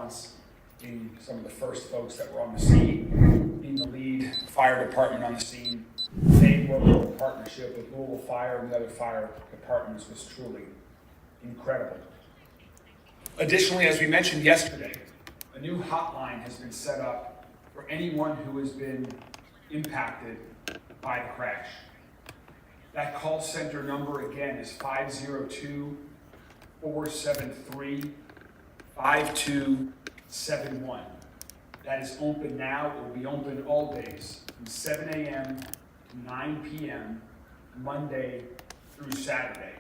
response, being some of the first folks that were on the scene, being the lead fire department on the scene. They worked in partnership with Louisville Fire and the other fire departments was truly incredible. Additionally, as we mentioned yesterday, a new hotline has been set up for anyone who has been impacted by the crash. That call center number again is 502-473-5271. That is open now. It will be open all days from 7 a.m. to 9 p.m. Monday through Saturday.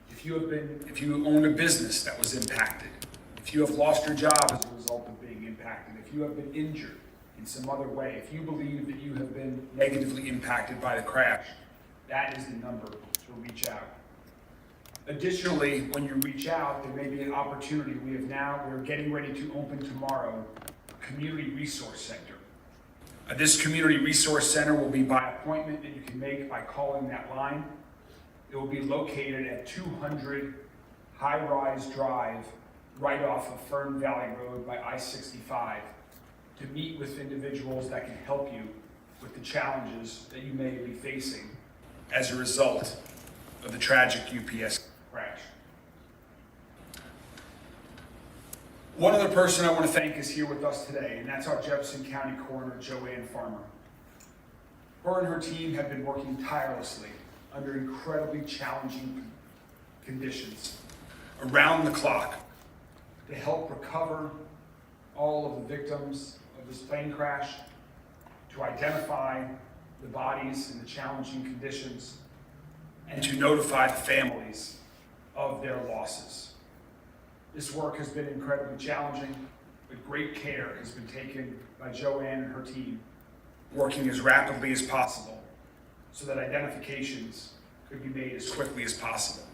If you own a business that was impacted, if you have lost your job as a result of being impacted, if you have been injured in some other way, if you believe that you have been negatively impacted by the crash, that is the number to reach out. Additionally, when you reach out, there may be an opportunity. We're getting ready to open tomorrow a community resource center. This community resource center will be by appointment that you can make by calling that line. It will be located at 200 High Rise Drive, right off of Fern Valley Road by I-65, to meet with individuals that can help you with the challenges that you may be facing as a result of the tragic UPS crash. One other person I want to thank is here with us today, and that's our Jefferson County Coroner, Joanne Farmer. Her and her team have been working tirelessly under incredibly challenging conditions around the clock to help recover all of the victims of this plane crash, to identify the bodies in the challenging conditions, and to notify the families of their losses. This work has been incredibly challenging, but great care has been taken by Joanne and her team, working as rapidly as possible so that identifications could be made as quickly as possible.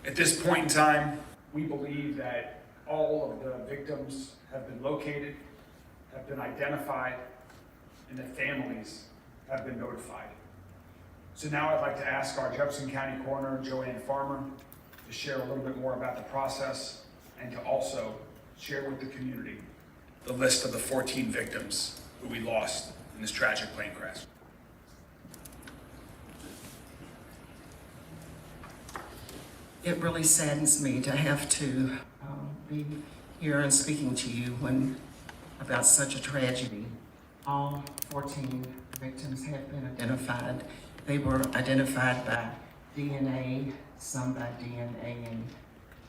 At this point in time, we believe that all of the victims have been located, have been identified, and the families have been notified. So now I'd like to ask our Jefferson County Coroner, Joanne Farmer, to share a little bit more about the process and to also share with the community the list of the 14 victims who we lost in this tragic plane crash. It really saddens me to have to be here and speaking to you about such a tragedy. All 14 victims have been identified. They were identified by DNA, some by DNA and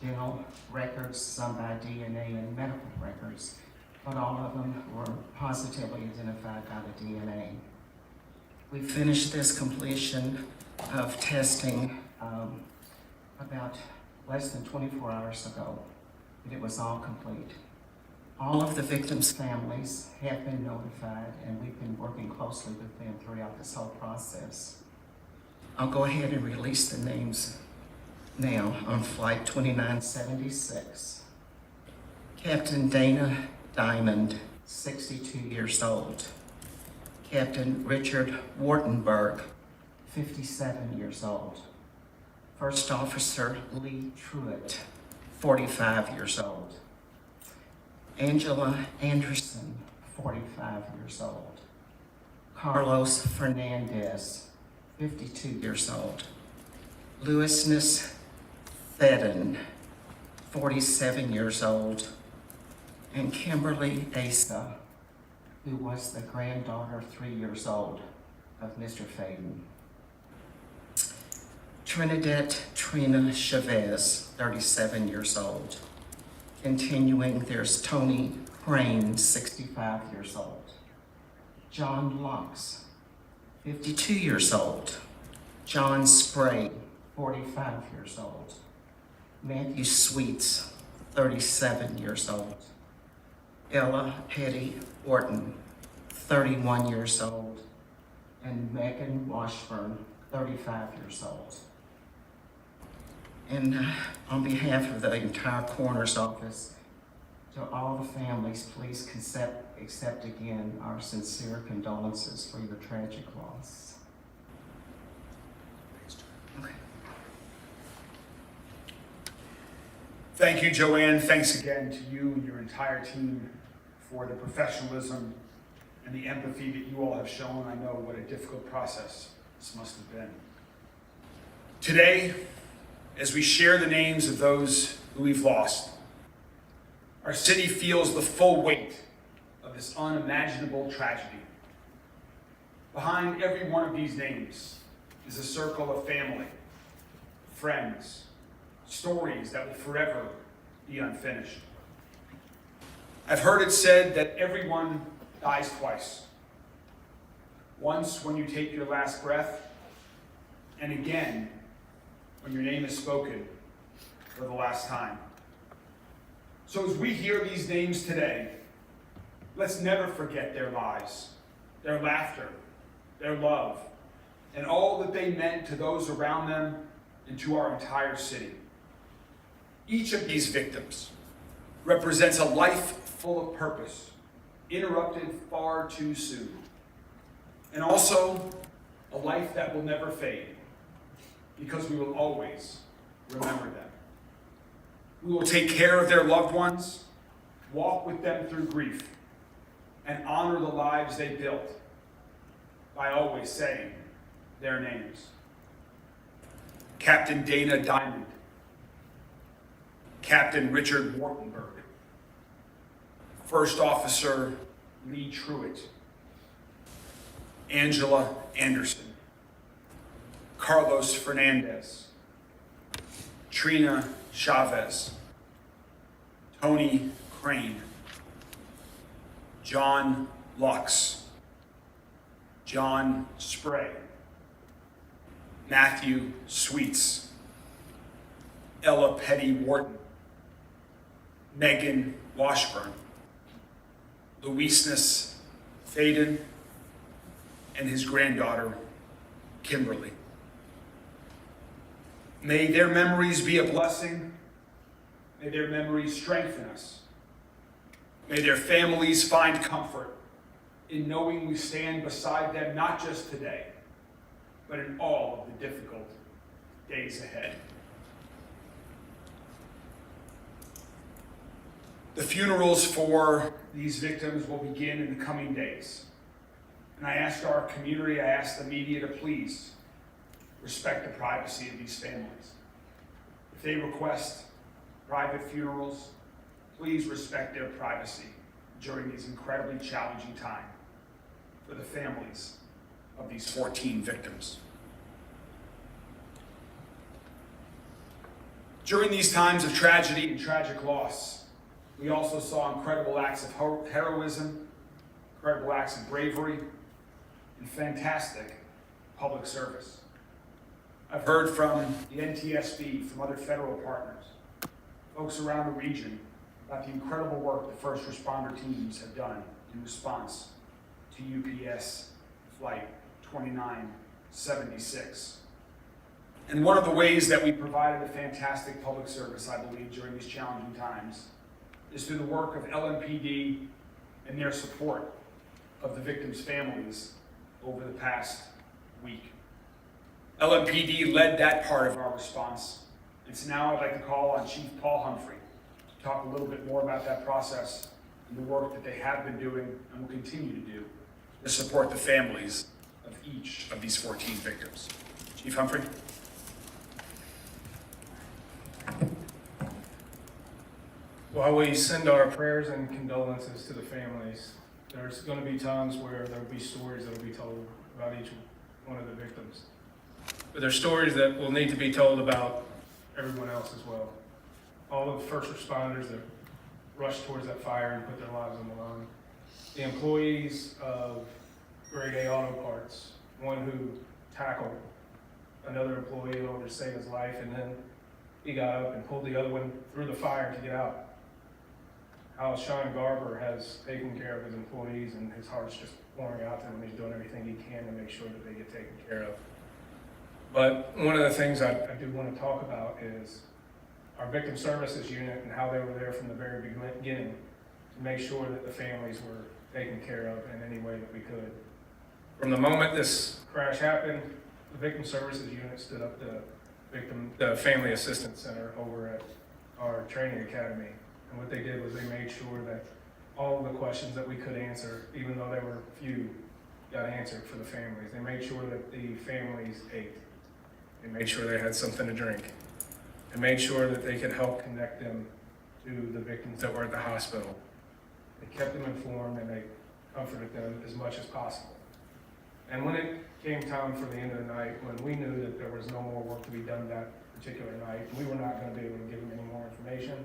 dental records, some by DNA and medical records, but all of them were positively identified by the DNA. We finished this completion of testing about less than 24 hours ago, and it was all complete. All of the victims' families have been notified, and we've been working closely with them throughout this whole process. I'll go ahead and release the names now on Flight 2976. Captain Dana Diamond, 62 years old. Captain Richard Wartenberg, 57 years old. First Officer Lee Truitt, 45 years old. Angela Anderson, 45 years old. Carlos Fernandez, 52 years old. Louisness Thedden, 47 years old. And Kimberly Asa, who was the granddaughter, 3 years old, of Mr. Faden. Trinidad Trina Chavez, 37 years old. Continuing, there's Tony Crane, 65 years old. John Lux, 52 years old. John Spray, 45 years old. Matthew Sweets, 37 years old. Ella Petty Orton, 31 years old. And Megan Washburn, 35 years old. And on behalf of the entire coroner's office, to all the families, please accept again our sincere condolences for your tragic loss. Okay. Thank you, Joanne. Thanks again to you and your entire team for the professionalism and the empathy that you all have shown. I know what a difficult process this must have been. Today, as we share the names of those who we've lost, our city feels the full weight of this unimaginable tragedy. Behind every one of these names is a circle of family, friends, stories that will forever be unfinished. I've heard it said that everyone dies twice. Once when you take your last breath, and again when your name is spoken for the last time. So as we hear these names today, let's never forget their lives, their laughter, their love, and all that they meant to those around them and to our entire city. Each of these victims represents a life full of purpose, interrupted far too soon, and also a life that will never fade, because we will always remember them. We will take care of their loved ones, walk with them through grief, and honor the lives they built by always saying their names. Captain Dana Diamond, Captain Richard Wartenberg, First Officer Lee Truitt, Angela Anderson, Carlos Fernandez, Trina Chavez, Tony Crane, John Lux, John Spray, Matthew Sweets, Ella Petty Wharton, Megan Washburn, Luisness Faden, and his granddaughter, Kimberly. May their memories be a blessing. May their memories strengthen us. May their families find comfort in knowing we stand beside them, not just today, but in all of the difficult days ahead. The funerals for these victims will begin in the coming days. And I ask our community, I ask the media to please respect the privacy of these families. If they request private funerals, please respect their privacy during these incredibly challenging times for the families of these 14 victims. During these times of tragedy and tragic loss, we also saw incredible acts of heroism, incredible acts of bravery, and fantastic public service. I've heard from the NTSB, from other federal partners, folks around the region, about the incredible work the first responder teams have done in response to UPS Flight 2976. And one of the ways that we provided a fantastic public service, I believe, during these challenging times is through the work of LMPD and their support of the victims' families over the past week. LMPD led that part of our response, and so now I'd like to call on Chief Paul Humphrey to talk a little bit more about that process and the work that they have been doing and will continue to do to support the families of each of these 14 victims. Chief Humphrey. While we send our prayers and condolences to the families, there's going to be times where there will be stories that will be told about each one of the victims. But there's stories that will need to be told about everyone else as well. All of the first responders that rushed towards that fire and put their lives on the line. The employees of Grade A Auto Parts, one who tackled another employee in order to save his life, and then he got up and pulled the other one through the fire to get out. How Sean Garber has taken care of his employees, and his heart's just pouring out to him. He's doing everything he can to make sure that they get taken care of. But one of the things I do want to talk about is our victim services unit and how they were there from the very beginning to make sure that the families were taken care of in any way that we could. From the moment this crash happened, the victim services unit stood up the Family Assistance Center over at our training academy. And what they did was they made sure that all of the questions that we could answer, even though there were few, got answered for the families. They made sure that the families ate. They made sure they had something to drink. They made sure that they could help connect them to the victims that were at the hospital. They kept them informed and they comforted them as much as possible. And when it came time for the end of the night, when we knew that there was no more work to be done that particular night, we were not going to be able to give them any more information.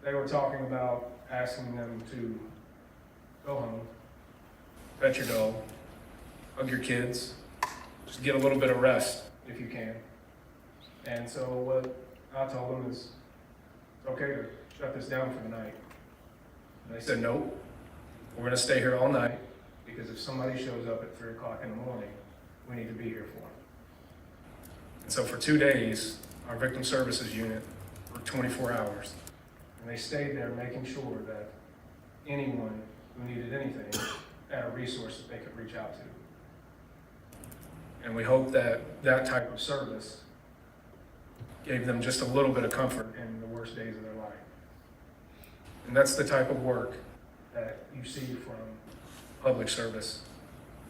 They were talking about asking them to go home, pet your dog, hug your kids, just get a little bit of rest if you can. And so what I told them is, it's okay to shut this down for the night. And they said, nope, we're gonna stay here all night, because if somebody shows up at 3 o'clock in the morning, we need to be here for them. And so for 2 days, our victim services unit worked 24 hours. And they stayed there making sure that anyone who needed anything had a resource that they could reach out to. And we hope that that type of service gave them just a little bit of comfort in the worst days of their life. And that's the type of work that you see from public service.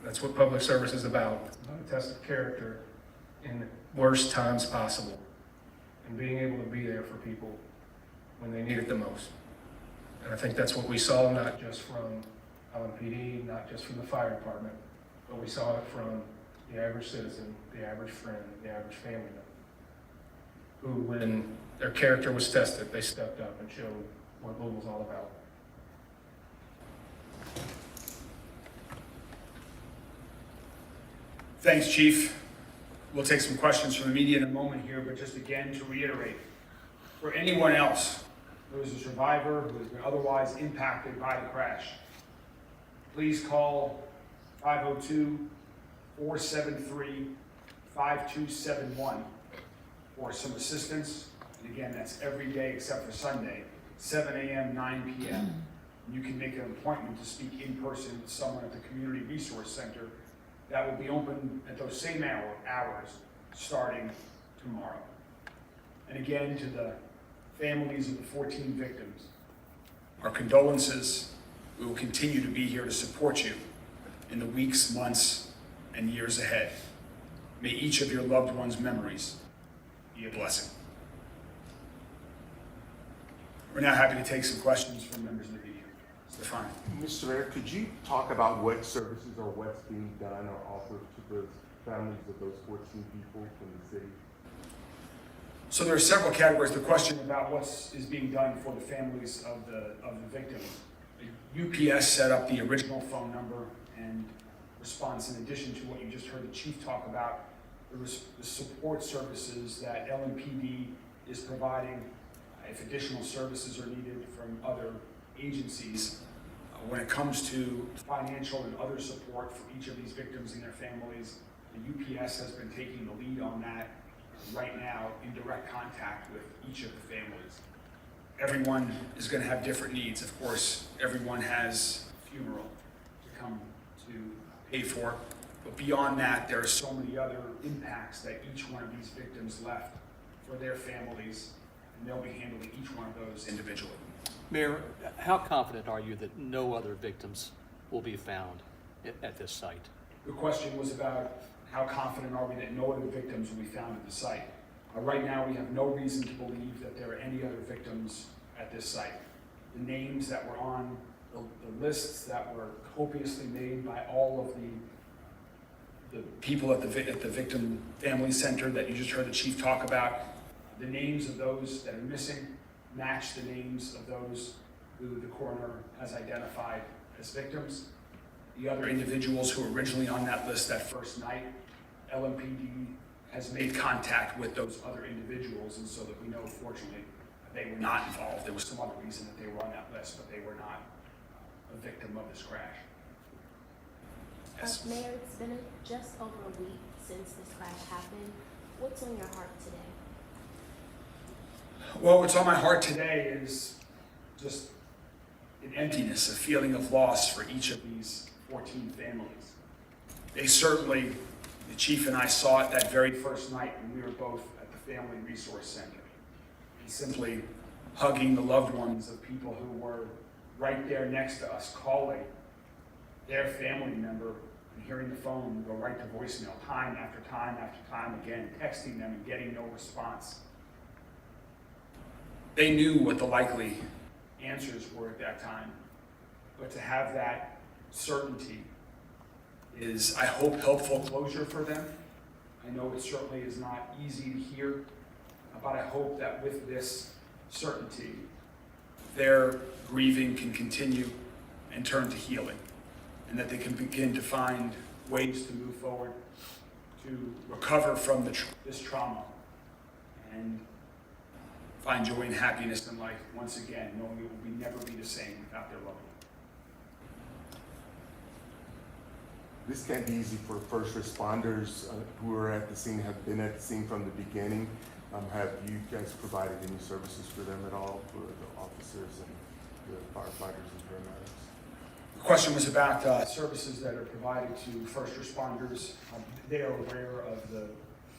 That's what public service is about. It's about a test of character in the worst times possible, and being able to be there for people when they need it the most. And I think that's what we saw, not just from LMPD, not just from the fire department, but we saw it from the average citizen, the average friend, the average family member, who, when their character was tested, they stepped up and showed what Louisville's all about. Thanks, Chief. We'll take some questions from the media in a moment here, but just again to reiterate, for anyone else who is a survivor who has been otherwise impacted by the crash, please call 502-473-5271 for some assistance. And again, that's every day except for Sunday, 7 a.m., 9 p.m. You can make an appointment to speak in person with someone at the Community Resource Center that will be open at those same hours starting tomorrow. And again, to the families of the 14 victims, our condolences. We will continue to be here to support you in the weeks, months, and years ahead. May each of your loved ones' memories be a blessing. We're now happy to take some questions from members of the media. Stefan. Mr. Mayor, could you talk about what services or what's being done or offered to the families of those 14 people from the city? So there are several categories. The question about what is being done for the families of the victims. UPS set up the original phone number and response, in addition to what you just heard the chief talk about, the support services that LMPD is providing if additional services are needed from other agencies. When it comes to financial and other support for each of these victims and their families, the UPS has been taking the lead on that right now in direct contact with each of the families. Everyone is going to have different needs. Of course, everyone has a funeral to come to pay for, but beyond that, there are so many other impacts that each one of these victims left for their families, and they'll be handling each one of those individually. Mayor, how confident are you that no other victims will be found at this site? The question was about how confident are we that no other victims will be found at the site. Right now, we have no reason to believe that there are any other victims at this site. The names that were on the lists that were copiously made by all of the people at the Victim Family Center that you just heard the chief talk about, the names of those that are missing match the names of those who the coroner has identified as victims. The other individuals who were originally on that list that first night, LMPD has made contact with those other individuals, and so that we know, fortunately, they were not involved. There was some other reason that they were on that list, but they were not a victim of this crash. Yes. Mayor, it's been just over a week since this crash happened. What's on your heart today? Well, what's on my heart today is just an emptiness, a feeling of loss for each of these 14 families. They certainly, the chief and I saw it that very first night when we were both at the Family Resource Center. and simply hugging the loved ones of people who were right there next to us, calling their family member and hearing the phone go right to voicemail time after time after time again, texting them and getting no response. They knew what the likely answers were at that time, but to have that certainty is, I hope, helpful closure for them. I know it certainly is not easy to hear, but I hope that with this certainty, their grieving can continue and turn to healing, and that they can begin to find ways to move forward, to recover from this trauma, and find joy and happiness in life once again, knowing it will never be the same without their loved one. This can't be easy for first responders who are at the scene, have been at the scene from the beginning. Have you guys provided any services for them at all, for the officers and the firefighters and paramedics? The question was about services that are provided to first responders. They are aware of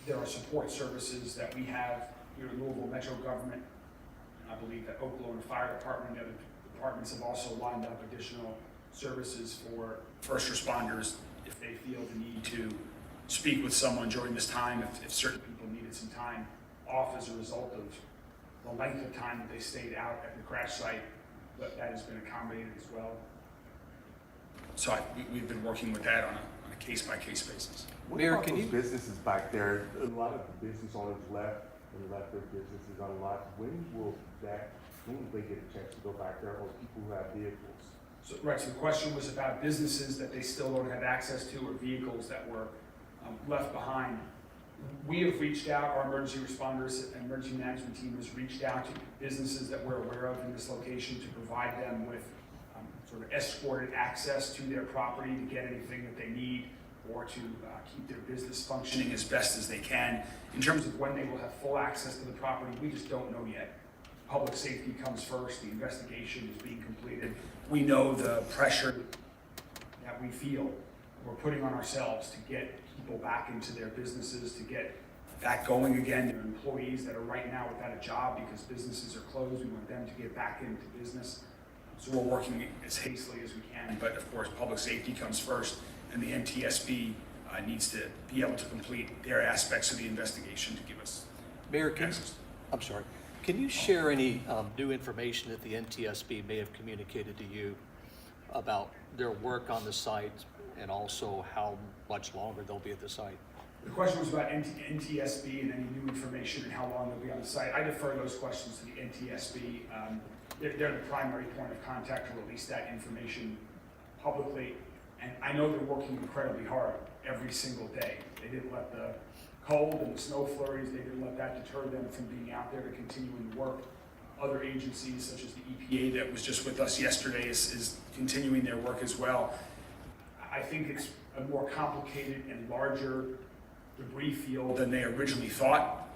there are support services that we have here in Louisville Metro Government. I believe that Oklahoma Fire Department and other departments have also lined up additional services for first responders if they feel the need to speak with someone during this time, if certain people needed some time off as a result of the length of time that they stayed out at the crash site, but that has been accommodated as well. So we've been working with that on a case-by-case basis. What Mayor, about can those you- businesses back there? A lot of the business owners left and left their businesses unlocked. When will they get a chance to go back there, or people who have vehicles? So, right, so the question was about businesses that they still don't have access to, or vehicles that were left behind. We have reached out, our emergency responders and emergency management team has reached out to businesses that we're aware of in this location to provide them with sort of escorted access to their property to get anything that they need, or to keep their business functioning as best as they can. In terms of when they will have full access to the property, we just don't know yet. Public safety comes first, the investigation is being completed. We know the pressure that we feel we're putting on ourselves to get people back into their businesses, to get back going again. There are employees that are right now without a job because businesses are closed. We want them to get back into business. So we're working as hastily as we can, but of course, public safety comes first, and the NTSB needs to be able to complete their aspects of the investigation to give us Mayor, access. I'm sorry. Can you share any new information that the NTSB may have communicated to you about their work on the site, and also how much longer they'll be at the site? The question was about NTSB and any new information and how long they'll be on the site. I defer those questions to the NTSB. They're the primary point of contact to release that information publicly. And I know they're working incredibly hard every single day. They didn't let the cold and the snow flurries, they didn't let that deter them from being out there to continuing to work. Other agencies, such as the EPA that was just with us yesterday, is continuing their work as well. I think it's a more complicated and larger debris field than they originally thought.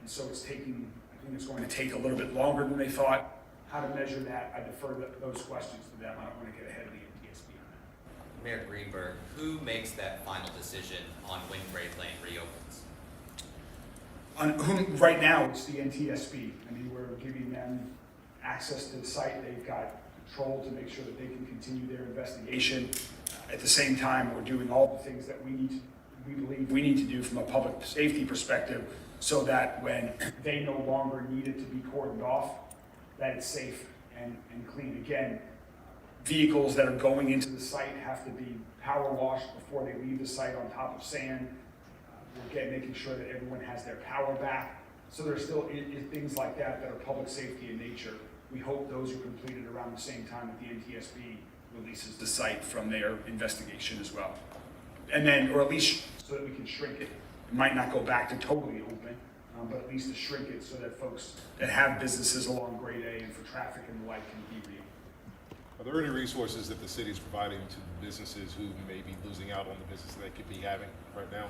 And so I think it's going to take a little bit longer than they thought. How to measure that, I defer those questions to them. I don't want to get ahead of the NTSB on that. Mayor Greenberg, who makes that final decision on when Grave Lane reopens? On whom, right now, it's the NTSB. I mean, we're giving them access to the site. They've got control to make sure that they can continue their investigation. At the same time, we're doing all the things that we believe we need to do from a public safety perspective, so that when they no longer need it to be cordoned off, that it's safe and clean. Again, vehicles that are going into the site have to be power washed before they leave the site on top of sand. We're making sure that everyone has their power back. So there's still things like that that are public safety in nature. We hope those are completed around the same time that the NTSB releases the site from their investigation as well. And then, or at least so that we can shrink it. It might not go back to totally open, but at least to shrink it so that folks that have businesses along Grade A and for traffic and the like can be real. Are there any resources that the city is providing to businesses who may be losing out on the business they could be having right now?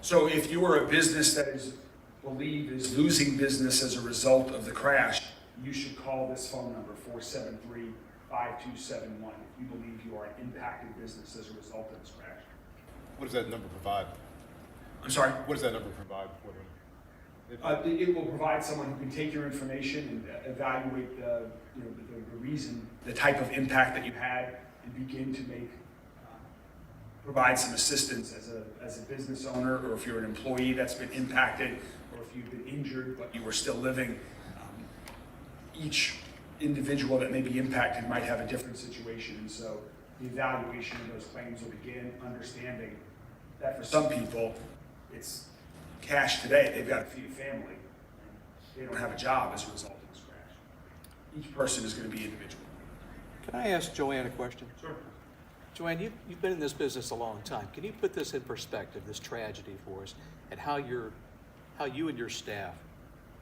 So if you are a business that is believed is losing business as a result of the crash, you should call this phone number, 473-5271, if you believe you are an impacted business as a result of this crash. What does that number provide? I'm sorry? What does that number provide for them? It will provide someone who can take your information and evaluate the reason, the type of impact that you had, and begin to provide some assistance as a business owner, or if you're an employee that's been impacted, or if you've been injured but you were still living. Each individual that may be impacted might have a different situation, and so the evaluation of those claims will begin, understanding that for some people, it's cash today, they've got to feed a family, they don't have a job as a result of this crash. Each person is going to be individual. Can I ask Joanne a question? Sure. Joanne, you've been in this business a long time. Can you put this in perspective, this tragedy for us, and how you and your staff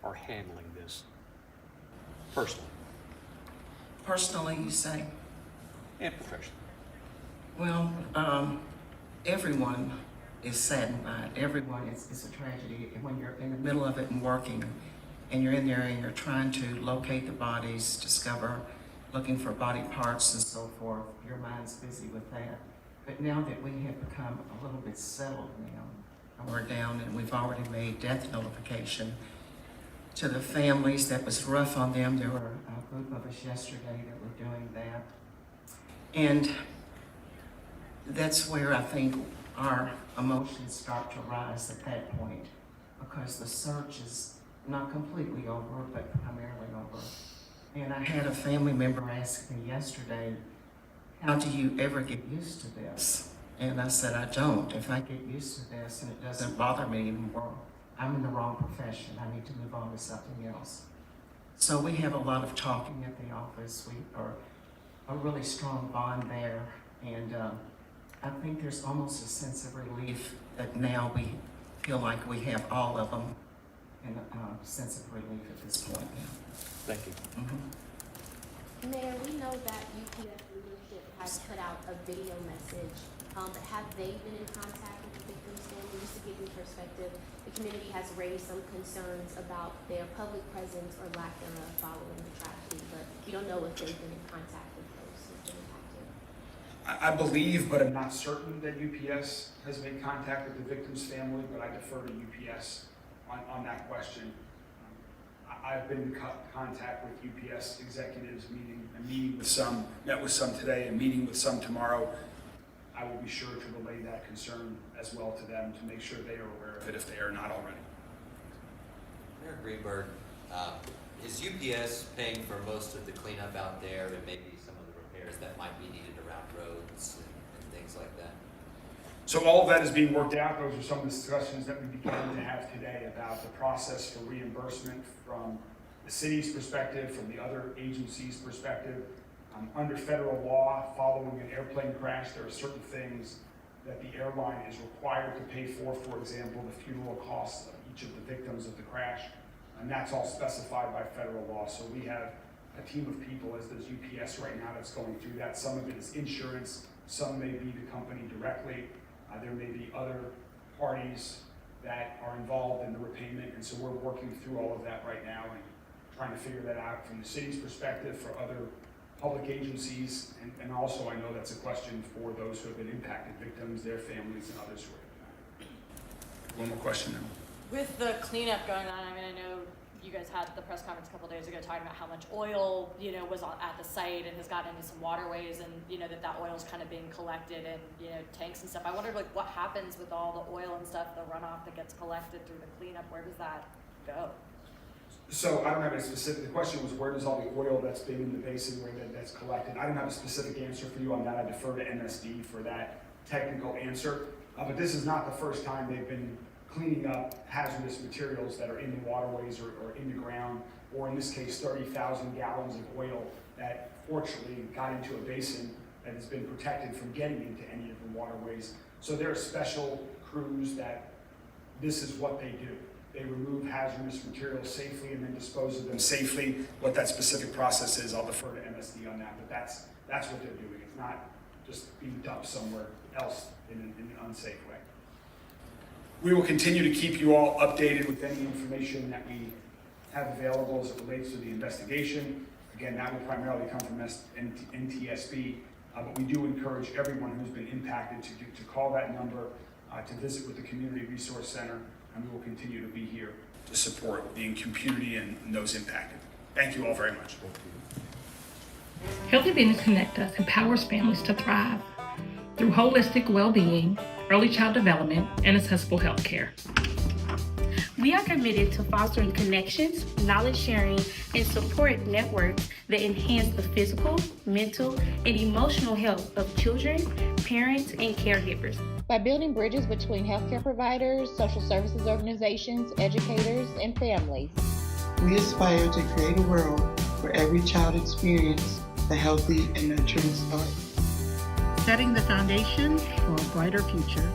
are handling this personally Personally, you say? and professionally? Well, everyone is saddened by it. Everyone, it's a tragedy. And when you're in the middle of it and working, and you're in there and you're trying to locate the bodies, looking for body parts and so forth, your mind's busy with that. But now that we have become a little bit settled now, and we're down and we've already made death notification to the families, that was rough on them. There were a group of us yesterday that were doing that. And that's where I think our emotions start to rise at that point, because the search is not completely over, but primarily over. And I had a family member ask me yesterday, how do you ever get used to this? And I said, I don't. If I get used to this and it doesn't bother me anymore, I'm in the wrong profession. I need to move on to something else. So we have a lot of talking at the office. We are a really strong bond there. And I think there's almost a sense of relief that now we feel like we have all of them, and a sense of relief at this point now. Thank you. Mayor, we know that UPS leadership has put out a video message, but have they been in contact with the victims' family? Just to give you perspective, the community has raised some concerns about their public presence or lack thereof following the tragedy, but you don't know if they've been in contact with those who've been impacted. I believe, but I'm not certain that UPS has made contact with the victim's family, but I defer to UPS on that question. I've been in contact with UPS executives, met with some today and meeting with some tomorrow. I will be sure to relay that concern as well to them to make sure they are aware of it if they are not already. Mayor Greenberg, is UPS paying for most of the cleanup out there and maybe some of the repairs that might be needed around roads and things like that? So all of that is being worked out. Those are some of the discussions that we began to have today about the process for reimbursement from the city's perspective, from the other agencies' perspective. Under federal law, following an airplane crash, there are certain things that the airline is required to pay for example, the funeral costs of each of the victims of the crash, and that's all specified by federal law. So we have a team of people, as does UPS right now, that's going through that. Some of it is insurance, some may be the company directly. There may be other parties that are involved in the repayment, and so we're working through all of that right now and trying to figure that out from the city's perspective for other public agencies, and also I know that's a question for those who have been impacted, victims, their families, and others who are impacted. One more question now. With the cleanup going on, I mean, I know you guys had the press conference a couple days ago talking about how much oil, was at the site and has gotten into some waterways, and, that oil is kind of being collected in, tanks and stuff. I wondered, what happens with all the oil and stuff, the runoff that gets collected through the cleanup? Where does that go? So I don't have a specific, the question was where does all the oil that's been in the basin, where that's collected? I don't have a specific answer for you on that. I defer to MSD for that technical answer. But this is not the first time they've been cleaning up hazardous materials that are in the waterways or in the ground, or in this case, 30,000 gallons of oil that fortunately got into a basin that has been protected from getting into any of the waterways. So there are special crews that this is what they do. They remove hazardous materials safely and then dispose of them safely. What that specific process is, I'll defer to MSD on that, but that's what they're doing. It's not just being dumped somewhere else in an unsafe way. We will continue to keep you all updated with any information that we have available as it relates to the investigation. Again, that will primarily come from NTSB, but we do encourage everyone who's been impacted to call that number, to visit with the Community Resource Center, and we will continue to be here to support the community and those impacted. Thank you all very much. Healthy Business Connect Us empowers families to thrive through holistic well-being, early child development, and accessible health care. We are committed to fostering connections, knowledge sharing, and support networks that enhance the physical, mental, and emotional health of children, parents, and caregivers. By building bridges between healthcare providers, social services organizations, educators, and families, we aspire to create a world where every child experiences a healthy and nurturing start. Setting the foundation for a brighter future.